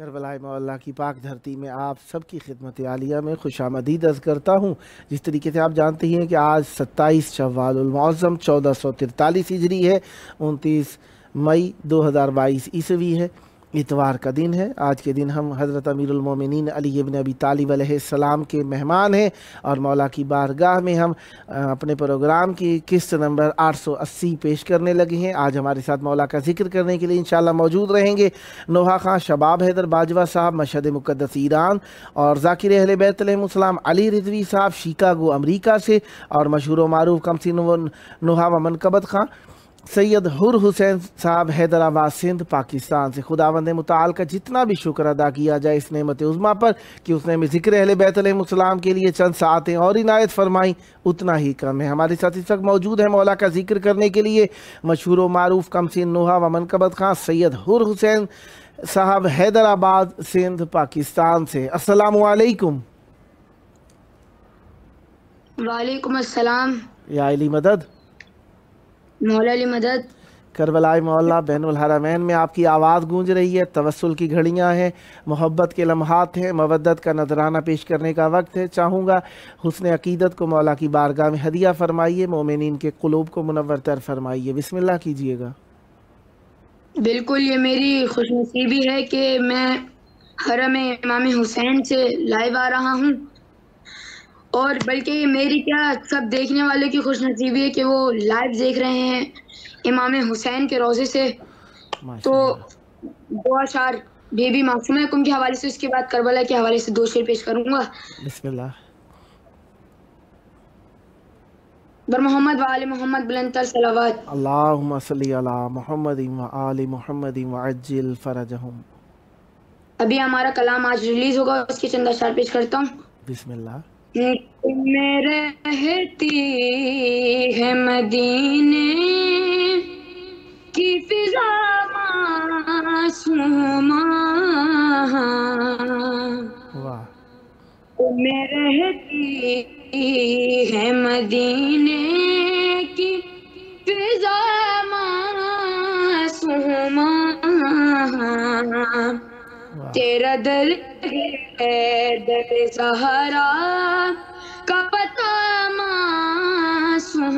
کربلا مولا کی پاک دھرتی میں آپ سب کی خدمت عالیہ میں خوش آمدید عرض کرتا ہوں۔ جس طریقے سے آپ جانتے ہیں کہ آج 27 شوال المعظم 1443 ہجری ہے، 29 مئی 2022 عیسوی ہے، اتوار کا دن ہے۔ آج کے دن ہم حضرت امیر المومنین علی بن ابی طالب علیہ السلام کے مہمان ہیں، اور مولا کی بارگاہ میں ہم اپنے پروگرام کی قسط نمبر 880 پیش کرنے لگے ہیں۔ آج ہمارے ساتھ مولا کا ذکر کرنے کے لیے انشاءاللہ موجود رہیں گے نوحہ خان شباب حیدر باجوہ صاحب مشہد مقدس ایران، اور ذاکر اہل بیت علیہ السلام علی رضوی صاحب شیکاگو امریکہ سے، اور مشہور و معروف کمسی نوحہ و منقبت خان سید حر حسین صاحب حیدرآباد سندھ پاکستان سے۔ خداوند متعال کا جتنا بھی شکر ادا کیا جائے اس نعمت عظمیٰ پر کہ اس نے ہمیں ذکر اہل بیت علیہ السلام کے لیے چند ساعتیں اور عنایت فرمائیں، اتنا ہی کم ہے۔ ہمارے ساتھ اس وقت موجود ہے مولا کا ذکر کرنے کے لیے مشہور و معروف کمسین نوحہ و منقبت خان سید حر حسین صاحب حیدرآباد سندھ پاکستان سے۔ السلام علیکم۔ وعلیکم السلام۔ یا علی مدد، مولا علی مدد۔ کربلا مولا بین الحرمین میں آپ کی آواز گونج رہی ہے، توسل کی گھڑیاں ہیں، محبت کے لمحات ہیں، مودت کا نذرانہ پیش کرنے کا وقت ہے۔ چاہوں گا حسن عقیدت کو مولا کی بارگاہ میں ہدیہ فرمائیے، مومنین کے قلوب کو منور تر فرمائیے۔ بسم اللہ کیجئے گا۔ بالکل، یہ میری خوش نصیبی ہے کہ میں حرم امام حسین سے لائیو آ رہا ہوں، اور بلکہ یہ میری کیا سب دیکھنے والے کی خوش نصیبی ہے کہ وہ لائیو دیکھ رہے ہیں امام حسین کے روضے سے۔ تو دو اشعار بی بی معصومہ کم کے حوالے سے، اس کے بعد کربلا کے حوالے سے 2 شعر پیش کروں گا۔ بسم اللہ۔ بر محمد و آل محمد بلند تر صلوات۔ اللہم صلی علی محمد و آل محمد وعجل فرجہم۔ ابھی ہمارا کلام آج ریلیز ہوگا، اس کے چند اشعار پیش کرتا ہوں۔ بسم اللہ۔ میں رہتی ہے مدینے کی فضا معصومہ، واہ۔ میں رہتی ہے مدینے کی فضا معصومہ، تیرا دل ہے در سہارا کا پتہ معصومہ،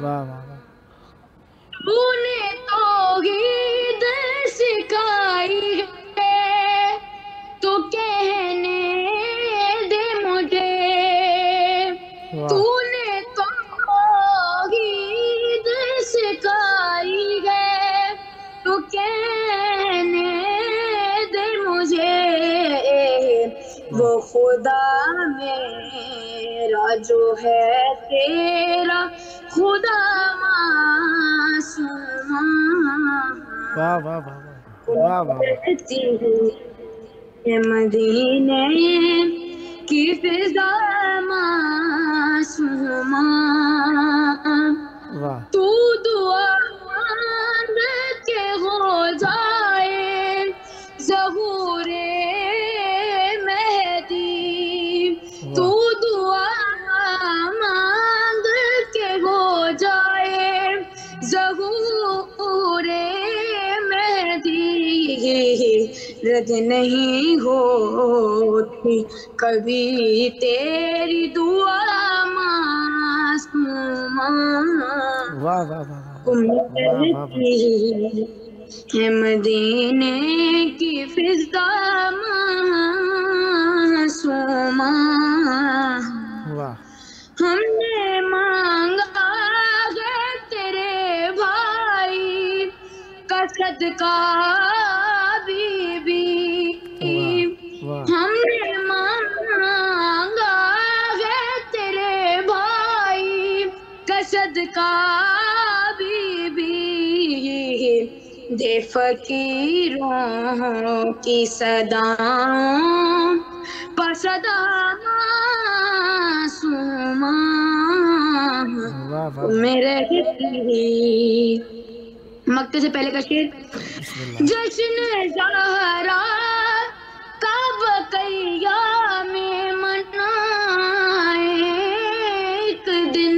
واہ واہ۔ تو نے توحید سکھائی ہے تو کہنے دے مجھے، تو نے توحید سکھائی ہے تو کہنے دے مجھے، وہ خدا میرا جو ہے تیرا خدا معصومہ، واہ واہ واہ واہ۔ مدینے کی فضا معصومہ، تو دعا مانگ کے ہو جائے ظہور مہدی، تو دعا مانگ کے ہو جائے ظہور مہدی، رد نہیں ہوتی کبھی تیری دعا معصومہ، واہ واہ واہ۔ ہے مدینے کی فضا معصومہ، ہم نے مانگا ہے تیرے بھائی کا صدقہ بی بی، ہم نے مانگا ہے تیرے بھائی کا صدقہ بی بی، دے فقیروں کی صداؤں پر صدا معصومہ، میرے مکتے سے پہلے کا شعر۔ جشن زہرا کا بقیہ میں منائے ایک دن،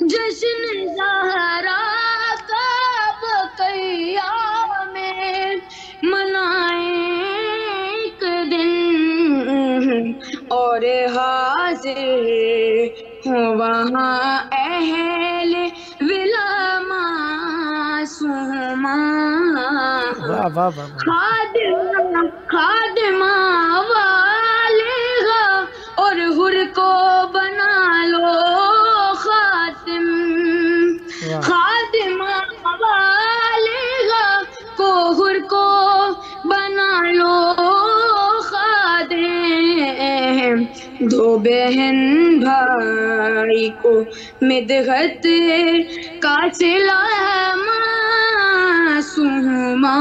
جشن زہرا کا بقیہ ہوں وہاں اہل ولا معصومہ، واہ واہ واہ واہ، خادمہ والغا اور حر کو بنا لو خاتم، واہ خادمہ والغا کو حر کو بنا لو خادم، دو بہن بھائی کو مدحت کا صلہ معصومہ،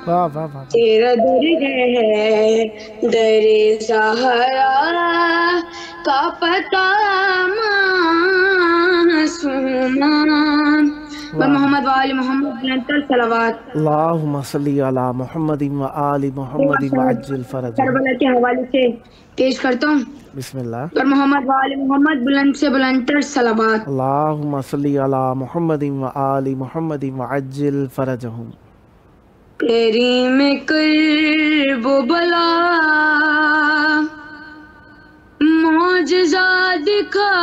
واہ واہ واہ، تیرا در ہے در زہرا کا پتہ معصومہ، محمد وآل محمد بلند صلوات۔ اللہم صلی علی محمد و آل محمد وعجل فرجہ۔ کربلا کے حوالے سے پیش کرتا ہوں، بسم اللہ۔ اور محمد وآل محمد بلند سے بلند تر صلوات۔ اللہم صلی علی محمد و آل محمد وعجل فرجہم۔ تیری میں کرب و بلا معجزہ دکھا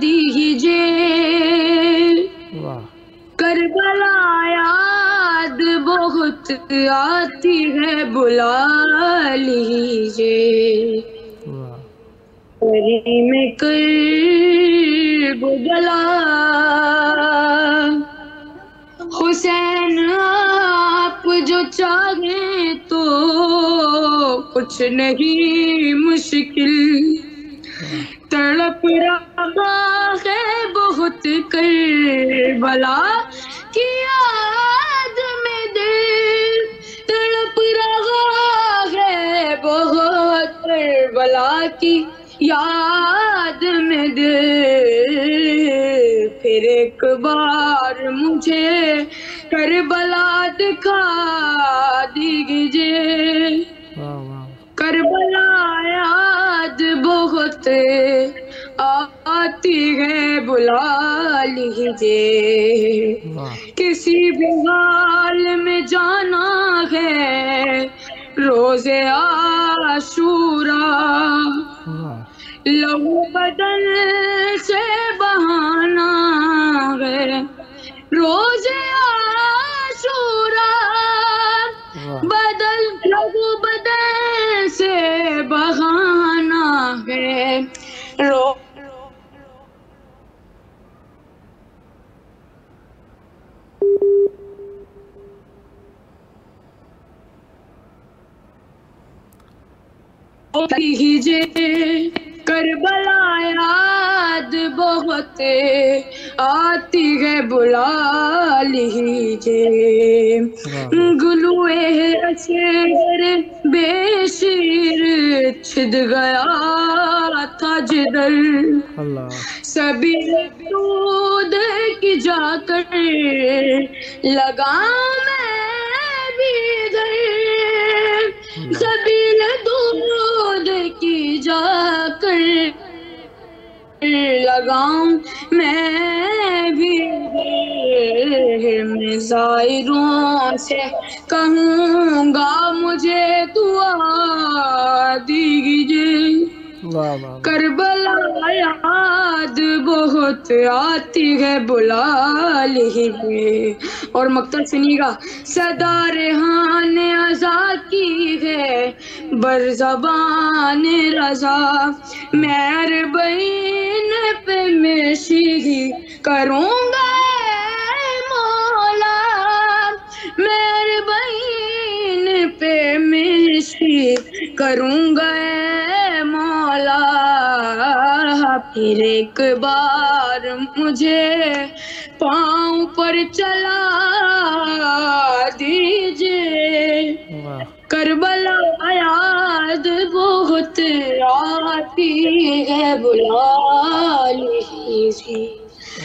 دیجئے، واہ کربلا یاد بہت آتی ہے بلا لیجئے، واہ تیری میں کرب و بلا حسین آپ جو چاہیں تو کچھ نہیں مشکل، تڑپ رہا ہے بہت کربلا کی یاد میں دل، تڑپ رہا ہے بہت کربلا کی یاد میں دل، پھر ایک بار مجھے کربلا دکھا دیجئے، واہ واہ، کربلا یاد بہت آتی ہے بلا لیجئے، واہ کسی بھی حال میں جانا ہے روز عاشوراء، واہ لہو بدن سے بہانا ہے روز عاشوراء، بدل لہو بدن سے بہانا ہے لیجئے، کربلا یاد بہت آتی ہے بلا لیجئے، گلوئے اشعر بے شیر چھد گیا تھا جدھر، اللہ سبھی دودھ کی جا کر لگا میں بھی ادھر، سبھی دودھ کی جا کر لگاؤں میں بھی ادھر، میں زائروں سے کہوں گا مجھے دعا دیجئے، واہ واہ، کربلا یاد بہت آتی ہے بلا لیجئے، اور مقطع سنیے گا، صدا ریحان عزا کی ہے بر زبان رضا، مہربین پہ میں شیری کروں گا اے مولا، مہربین پہ میں شیری کروں گا اے مولا، پھر ایک بار مجھے پاؤں پر چلا دیجئے، واہ کربلا یاد بہت آتی ہے بلا لیجئے۔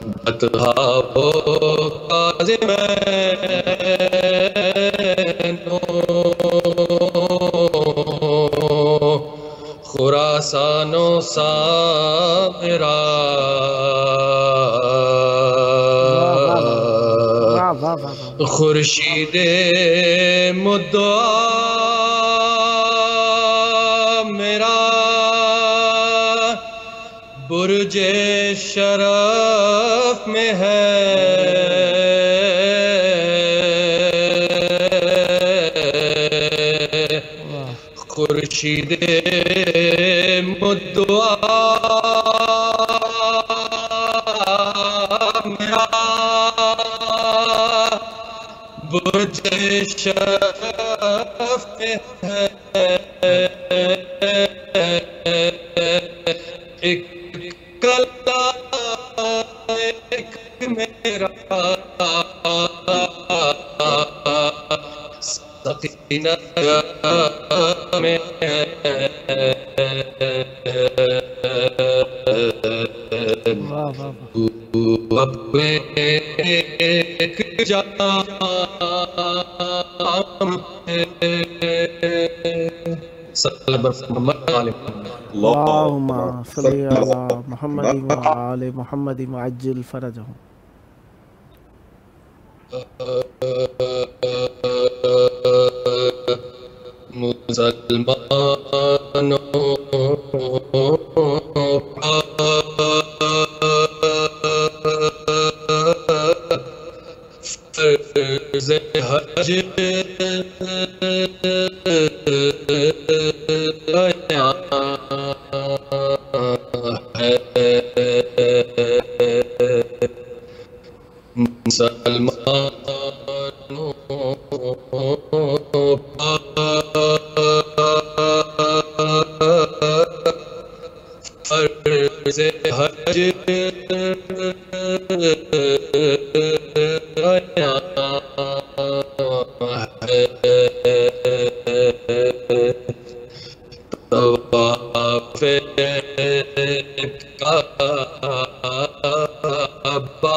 بطحا وہ کاظمینو خراسان و سامرا خورشید مدعا میرا برج شرف میں ہے خورشید مدعا میرا برج شرف میں ہے ایک کلا ایک میرا سکینہ میں ایک جام صلی اللہم صلی علی محمد وآل محمد وعجل فرجہم. مسلمانوں فرض حج مسلمانوں فرض حج طواف کعبہ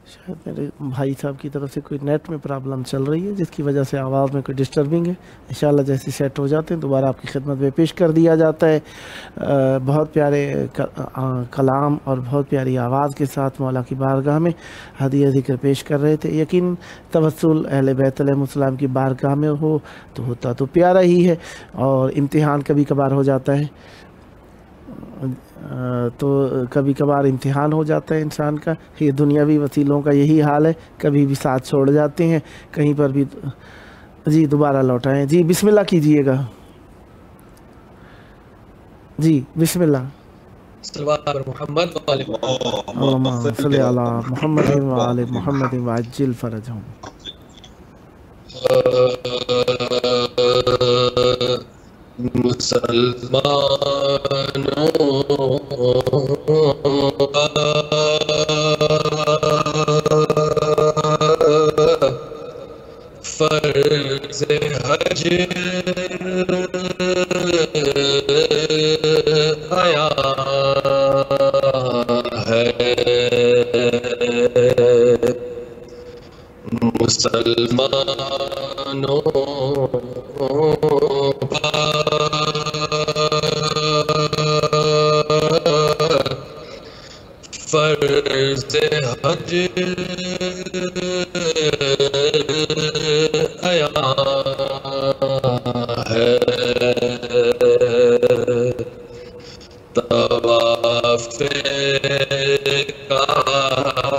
شاید میرے بھائی صاحب کی طرف سے کوئی نیٹ میں پرابلم چل رہی ہے جس کی وجہ سے آواز میں کوئی ڈسٹربنگ ہے. انشاءاللہ جیسے سیٹ ہو جاتے ہیں دوبارہ آپ کی خدمت میں پیش کر دیا جاتا ہے. بہت پیارے کلام اور بہت پیاری آواز کے ساتھ مولا کی بارگاہ میں ہدیہ ذکر پیش کر رہے تھے. یقین توسل اہل بیت علیہ السلام کی بارگاہ میں ہو تو ہوتا تو پیارا ہی ہے، اور امتحان کبھی کبھار ہو جاتا ہے، تو کبھی کبھار امتحان ہو جاتا ہے انسان کا. یہ دنیاوی وسیلوں کا یہی حال ہے، کبھی بھی ساتھ چھوڑ جاتے ہیں، کہیں پر بھی. جی دوبارہ لوٹائیں. جی بسم اللہ کیجئے گا. جی بسم اللہ. صلوات پر محمد اللہم صلی علی محمد وآل محمد وعجل فرجہم. مسلمانوں فرض حج آیا ہے. مسلمانوں فرض حج آیا ہے. طواف کعبہ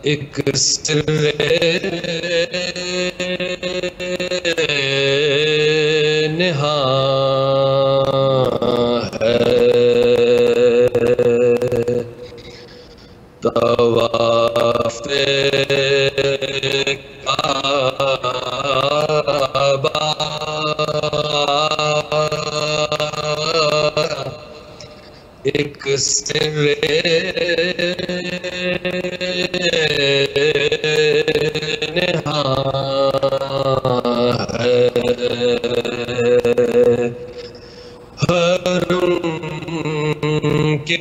ایک سر نہاں ہے. طواف کعبہ ایک سر نہاں ہے، حرم کے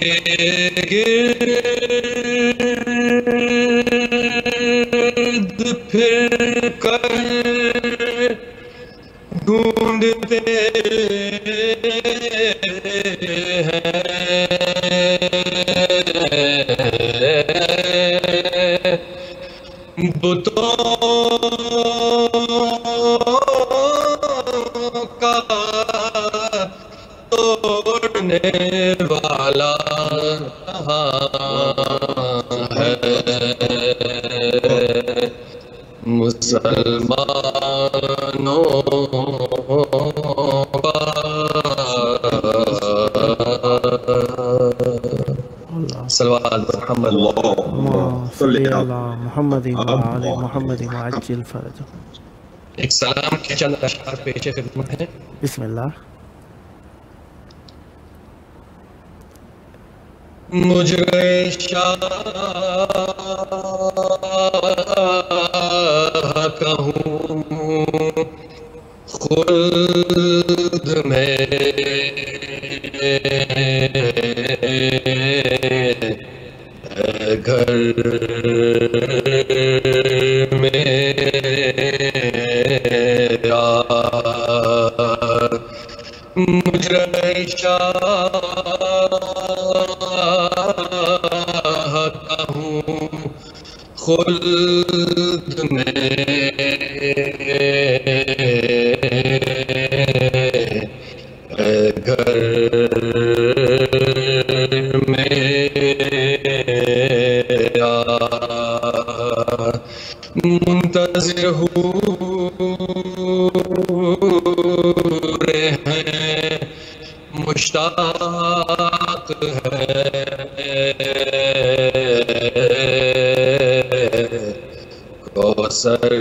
گرد پھر کر ڈھونڈتے ہیں بتوں کا توڑنے والا ہے، مسلمانوں صلوات محمد صلی اللہ محمد وآل محمد وعجل فرجہ۔ ایک سلام کے چند اشعار پیش خدمت ہیں۔ بسم اللہ۔ مجھے شاہ کہوں خلد میں گھر میرا، مجھے شاہ کہوں خلد میں گھر میرا، منتظر حور ہیں، مشتاق ہے کوثر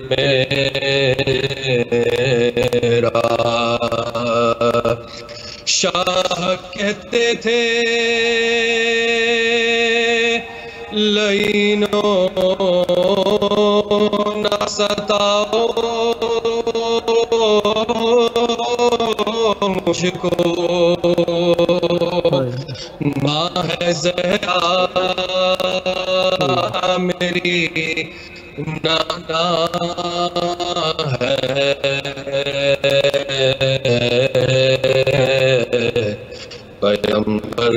میرا۔ شاہ کہتے تھے لعینوں نہ ستاؤ مجھ کو، ماں ہے زہرا میری نانا ہے، پیغمبر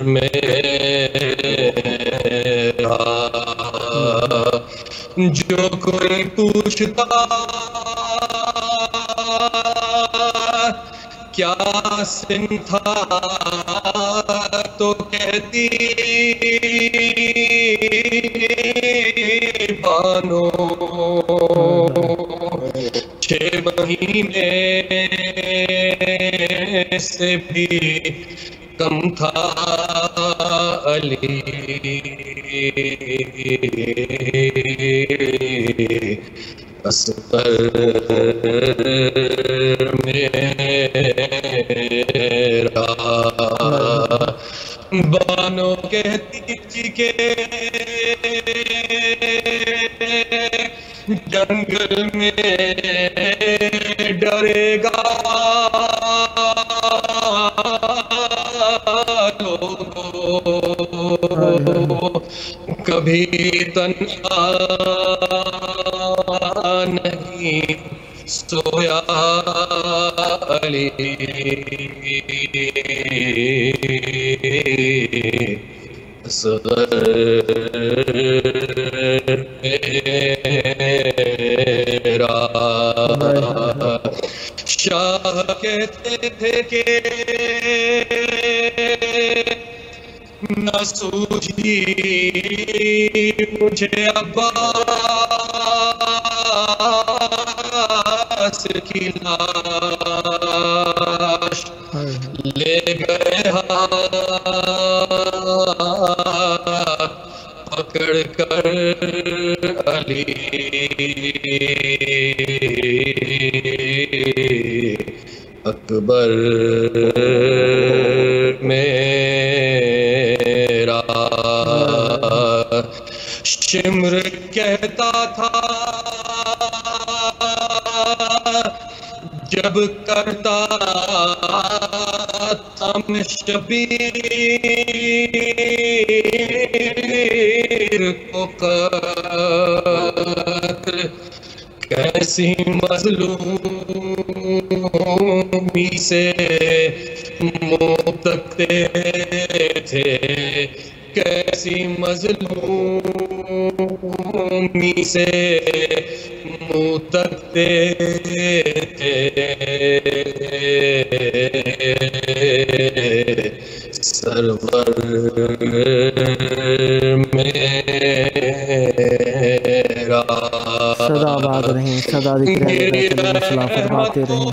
میرا، جو کوئی پوچھتا کیا سن تھا تو کہتی بانو، 6 مہینے سے بھی کم تھا علی، اصغر میرا، بانو کہتی تھی کہ جنگل میں ڈرے گا لوگوں، کبھی تنہا نہیں سویا علی، اصغر میرا۔ شاہ کہتے تھے کہ نہ سوجھی مجھے عباس کی لاش، لے گئے پکڑ کر علی، اکبر میرا شمر کہتا تھا جب کرتا تھا میں شبیر کو قتل کیسی مظلومی سے منہ تکتے تھے کیسی مظلومی سے منہ تکتے تھے سرور میرا صدا آباد رہیں، صدا ذکر بیت اللہ فرماتے رہیں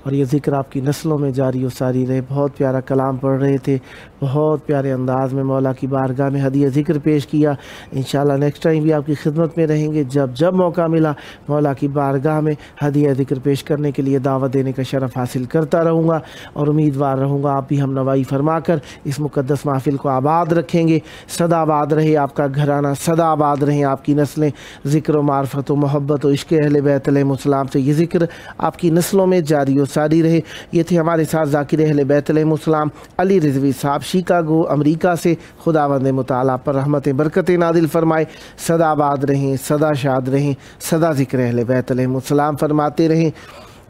اور یہ ذکر آپ کی نسلوں میں جاری و ساری رہے۔ بہت پیارا کلام پڑھ رہے تھے، بہت پیارے انداز میں مولا کی بارگاہ میں ہدیہ ذکر پیش کیا۔ انشاءاللہ نیکسٹ ٹائم بھی آپ کی خدمت میں رہیں گے، جب موقع ملا مولا کی بارگاہ میں ہدیہ ذکر پیش کرنے کے لیے دعوت دینے کا شرف حاصل کرتا رہوں گا اور امیدوار رہوں گا آپ بھی ہم نوائی فرما کر اس مقدس محفل کو آباد رکھیں گے۔ صدا آباد رہے آپ کا گھرانہ، صدا آباد رہیں آپ کی نسلیں، ذکر و معرفت و محبت و عشق اہل بیت علیہم السلام سے یہ ذکر آپ کی نسلوں میں جاری و ساری رہے۔ یہ تھے ہمارے ساتھ ذاکر اہل بیت علیہم السلام علی رضوی صاحب شیکاگو امریکہ سے۔ خداوند متعالی پر رحمت برکت نازل فرمائے، صدا آباد رہیں، صدا شاد رہیں، صدا ذکر اہل بیت علیہم السلام فرماتے رہیں۔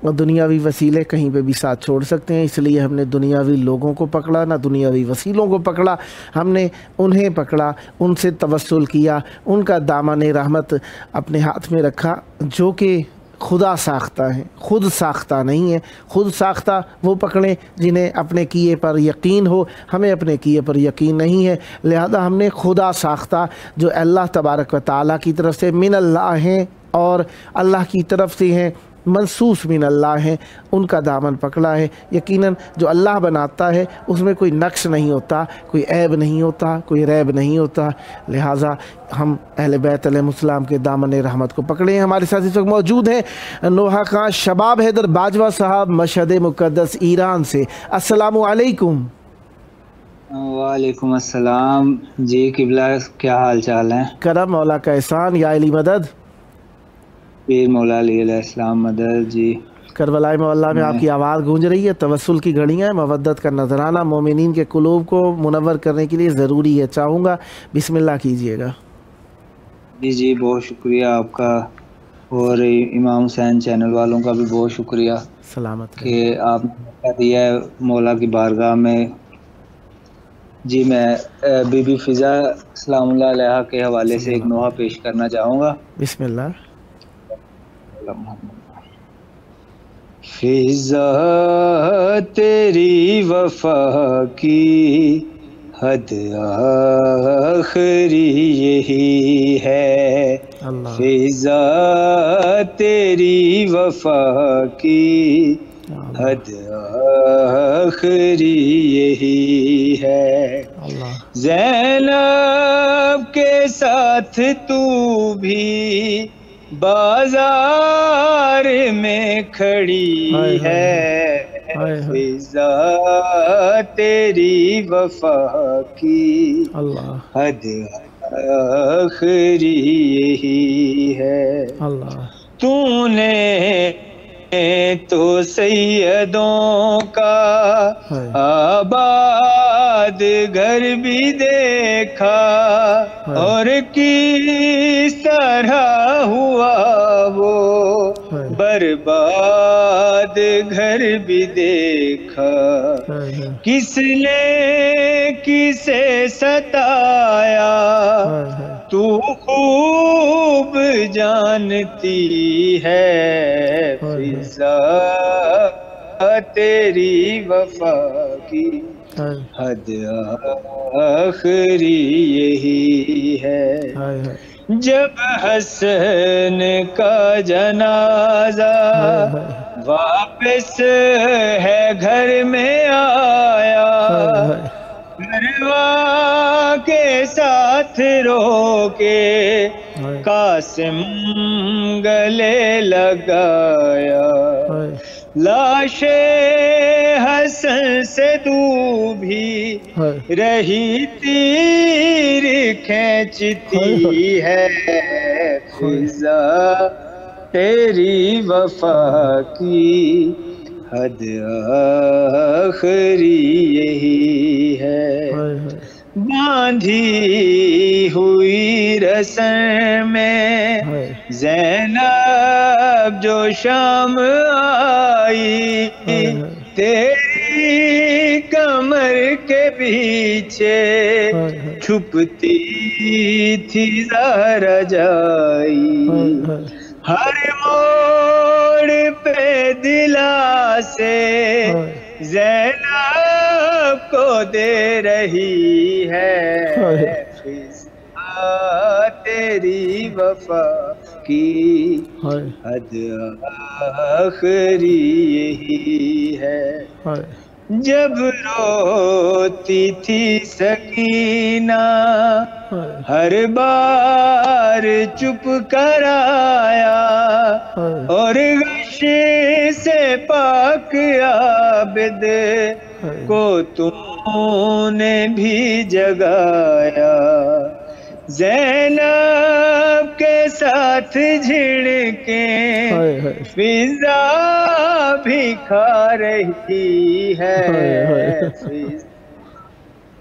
اور دنیاوی وسیلے کہیں پہ بھی ساتھ چھوڑ سکتے ہیں، اس لیے ہم نے دنیاوی لوگوں کو پکڑا نہ دنیاوی وسیلوں کو پکڑا، ہم نے انہیں پکڑا، ان سے توسل کیا، ان کا دامن رحمت اپنے ہاتھ میں رکھا جو کہ خدا ساختہ ہیں، خود ساختہ نہیں ہے۔ خود ساختہ وہ پکڑیں جنہیں اپنے کیے پر یقین ہو، ہمیں اپنے کیے پر یقین نہیں ہے، لہذا ہم نے خدا ساختہ جو اللہ تبارک و تعالیٰ کی طرف سے من اللہ ہیں اور اللہ کی طرف سے ہیں، منصوص من اللہ ہیں، ان کا دامن پکڑا ہے۔ یقیناً جو اللہ بناتا ہے اس میں کوئی نقص نہیں ہوتا، کوئی عیب نہیں ہوتا، کوئی ریب نہیں ہوتا، لہٰذا ہم اہل بیت علیہ السلام کے دامن رحمت کو پکڑے ہیں۔ ہمارے ساتھ اس وقت موجود ہیں نوحہ خان شباب حیدر باجوہ صاحب مشہد مقدس ایران سے۔ السلام علیکم۔ وعلیکم السلام جی قبلہ، کیا حال چال ہے؟ کرم مولا کا احسان، یا علی مدد، پیر مولا علیہ السلام مدد جی۔ کربلائے مولا میں آپ کی آواز گونج رہی ہے، توسل کی گھڑیاں، مودت کا نذرانہ مومنین کے قلوب کو منور کرنے کے لیے ضروری ہے، چاہوں گا بسم اللہ کیجئے گا۔ جی بہت شکریہ آپ کا، اور امام حسین چینل والوں کا بھی بہت شکریہ سلامت کہ آپ نے موقع دیا ہے مولا کی بارگاہ میں۔ جی میں بی بی فضا سلام اللہ علیہ کے حوالے سے ایک نوحہ پیش کرنا چاہوں گا۔ بسم اللہ۔ فضا تیری وفا کی حد آخری یہی ہے، فضا تیری وفا کی حد آخری یہی ہے، زینب کے ساتھ تو بھی بازار میں کھڑی ہے، فضا تیری وفا کی حد آخری یہی ہے، تو نے تو سیدوں کا آباد گھر بھی دیکھا، اور کس طرح ہوا وہ برباد گھر بھی دیکھا، کس نے کسے ستایا تو خوب جانتی ہے، فضا تیری وفا کی حد آخری یہی ہے، جب حسن کا جنازہ واپس ہے گھر میں آیا، گھروا کے ساتھ رو کے قاسم گلے لگایا، لاش حسن سے تو بھی رہی تیر کھینچتی ہے فضا تیری وفا کی حد آخری یہی ہے باندھی ہوئی رسم میں زینب جو شام آئی تیری کمر کے پیچھے چھپتی تھی زہرا جائی ہر موڑ پہ دلا سے زینب کو دے رہی ہے فضا تیری وفا کی حد آخری یہی ہے جب روتی تھی سکینہ ہر بار چپ کر آیا اور غش سے پاک عابد کو تم نے بھی جگایا زینب کے ساتھ جھڑکیں فضا بھی کھا رہی ہے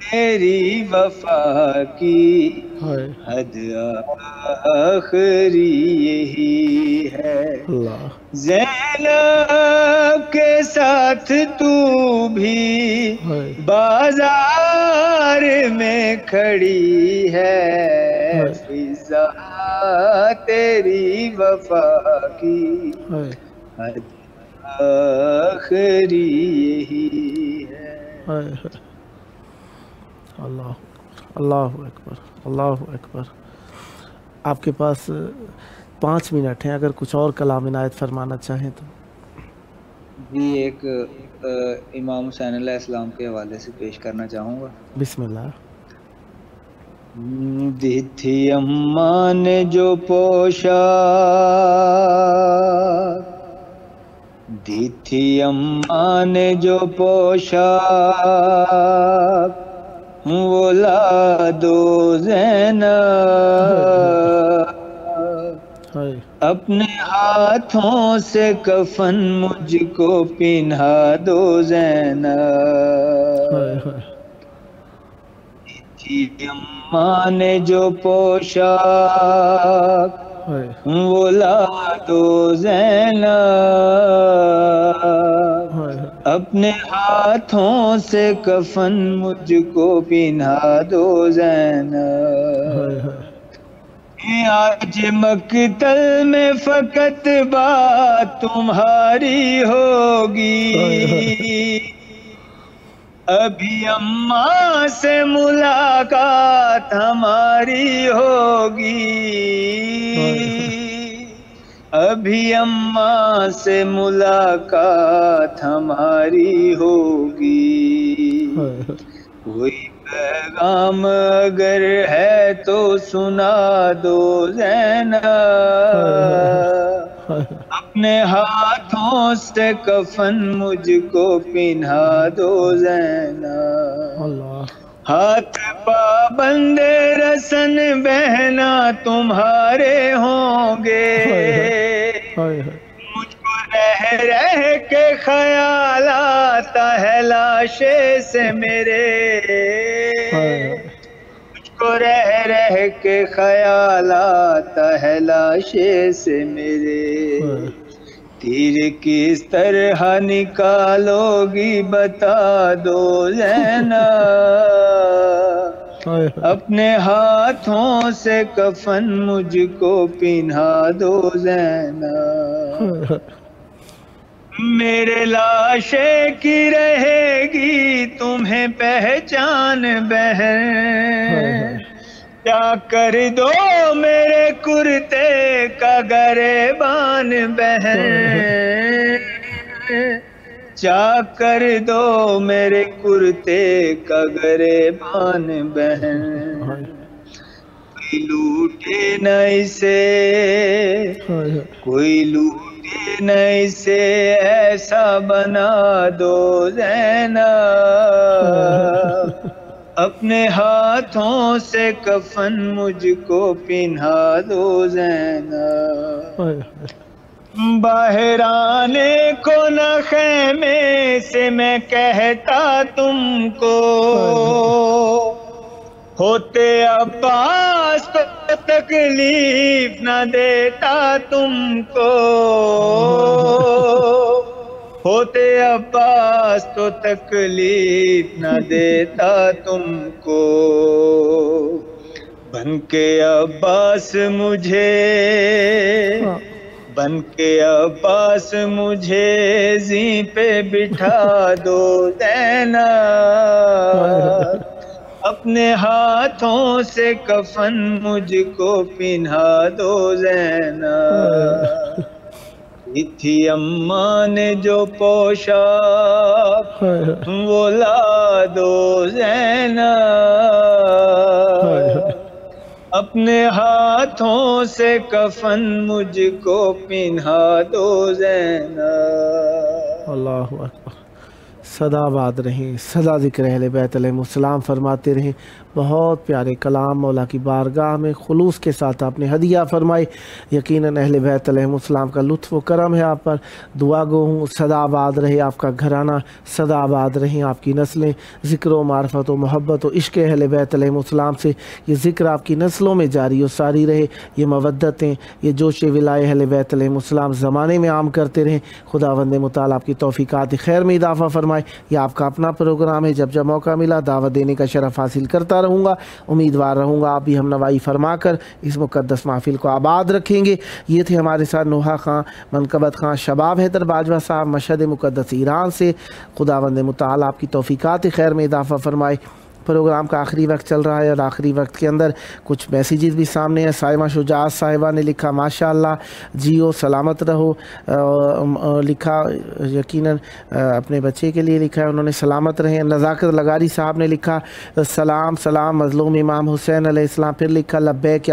تیری وفا کی حد آخری یہی ہے زینب کے ساتھ تو بھی بازار میں کھڑی ہے فضا تیری وفا کی حد آخری یہی ہے اللہ اکبر اللہ اکبر آپ کے پاس 5 منٹ ہیں اگر کچھ اور کلام عنایت فرمانا چاہیں تو جی ایک امام حسین علیہ السلام کے حوالے سے پیش کرنا چاہوں گا بسم اللہ دی تھی اماں نے جو پوشا دی تھی اماں نے جو پوشا وہ لا دو زینب اپنے ہاتھوں سے کفن مجھ کو پہنا دو زینب تھی اماں نے جو پوشا وہ لا دو زینب اپنے ہاتھوں سے کفن مجھ کو پہنا دو زینب آج مقتل میں فقط بات تمہاری ہوگی ابھی اماں سے ملاقات ہماری ہوگی ابھی اماں سے ملاقات ہماری ہوگی کوئی پیغام اگر ہے تو سنا دو زینب اپنے ہاتھوں سے کفن مجھ کو پہنا دو زینب ہاتھ پابند رسن بہنا تمہارے ہوں گے مجھ کو رہ رہ کے خیال آتا ہے لاشے سے میرے مجھ کو رہ رہ کے خیال آتا ہے لاشے سے میرے تیر کس طرح نکالو گی بتا دو زینب اپنے ہاتھوں سے کفن مجھ کو پہنا دو زینب میرے لاشے کی رہے گی تمہیں پہچان بہن کیا کر دو میرے کرتے کا گریبان بہن چا کر دو میرے کرتے کا گریبان بہن کوئی لوٹے نہ اسے کوئی لوٹے نہ اسے ایسا بنا دو زینب، اپنے ہاتھوں سے کفن مجھ کو پہنا دو زینب، باہر آنے کو نہ خیمے سے میں کہتا تم کو، ہوتے عباس تو تکلیف نہ دیتا تم کو، ہوتے عباس تو تکلیف نہ دیتا تم کو، بن کے عباس مجھے زیں پہ بٹھا دو زینب، اپنے ہاتھوں سے کفن مجھ کو پہنا دو زینب، تھی اماں نے جو پوشاک وہ لا دو زینب، اپنے ہاتھوں سے کفن مجھ کو پہنا دو زینب۔ اللہ اکبر، سدا آباد رہیں، سدا ذکر اہل بیت علیہم السلام فرماتے رہیں۔ بہت پیارے کلام مولا کی بارگاہ میں خلوص کے ساتھ آپ نے ہدیہ فرمائی، یقیناً اہل بیت علیہم السلام کا لطف و کرم ہے آپ پر۔ دعا گو ہوں سدا آباد رہے آپ کا گھرانہ، سدا آباد رہیں آپ کی نسلیں، ذکر و معرفت و محبت و عشق اہل بیت علیہم السلام سے یہ ذکر آپ کی نسلوں میں جاری و ساری رہے، یہ مودتیں، یہ جوش ولائے اہل بیت علیہم السلام زمانے میں عام کرتے رہیں۔ خداوند متعال آپ کی توفیقات خیر میں اضافہ فرمائے۔ یہ آپ کا اپنا پروگرام ہے، جب موقع ملا دعوت دینے کا شرف حاصل کرتا رہوں گا، امیدوار رہوں گا آپ بھی ہم نوائی فرما کر اس مقدس محفل کو آباد رکھیں گے۔ یہ تھے ہمارے ساتھ نوحہ خان، منقبت خان، شباب حیدر باجوہ صاحب مشہد مقدس ایران سے۔ خداوند متعال آپ کی توفیقات خیر میں اضافہ فرمائے۔ پروگرام کا آخری وقت چل رہا ہے اور آخری وقت کے اندر کچھ میسیجز بھی سامنے ہیں۔ سائمہ شجاعت صاحبہ نے لکھا ماشاءاللہ جیو سلامت رہو، لکھا یقیناً اپنے بچے کے لیے لکھا ہے، انہوں نے سلامت رہیں۔ نزاکت لغاری صاحب نے لکھا سلام مظلوم امام حسین علیہ السلام، پھر لکھا لبیک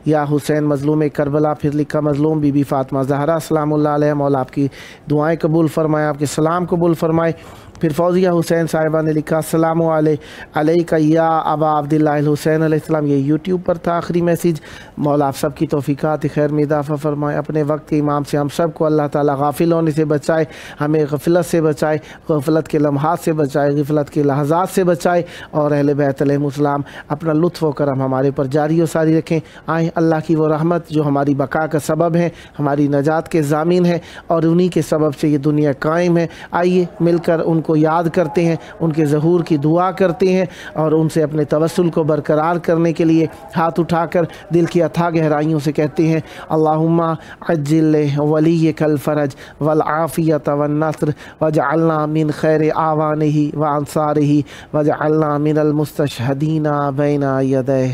یا حسین مظلوم کربلا، پھر لکھا مظلوم بی بی فاطمہ زہرا سلام اللہ علیہ، مولا آپ کی دعائیں قبول فرمائے، آپ کے سلام قبول فرمائے۔ پھر فوزیہ حسین صاحبہ نے لکھا السلام علیکہ یا ابا عبداللہ الحسین علیہ السلام، یہ یوٹیوب پر تھا آخری میسیج۔ مولا آپ سب کی توفیقات خیر میں اضافہ فرمائے، اپنے وقت کے امام سے ہم سب کو اللہ تعالیٰ غافل ہونے سے بچائے، ہمیں غفلت سے بچائے، غفلت کے لمحات سے بچائے، غفلت کے لحظات سے بچائے، اور اہل بیت علیہم السلام اپنا لطف و کرم ہمارے اوپر جاری و ساری رکھیں۔ آئیں اللہ کی وہ رحمت جو ہماری بقا کا سبب ہے، ہماری نجات کے ضامن ہے، اور انہی کے سبب سے یہ دنیا قائم ہے۔ آئیے مل کر ان کو یاد کرتے ہیں، ان کے ظہور کی دعا کرتے ہیں، اور ان سے اپنے توسل کو برقرار کرنے کے لیے ہاتھ اٹھا کر دل کی اتھا گہرائیوں سے کہتے ہیں اللہم عجل ولیک الفرج والعافیت والنصر واجعلنا من خیر اعوانہ وانصارہ واجعلنا من المستشہدین بین یدیہ۔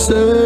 Sun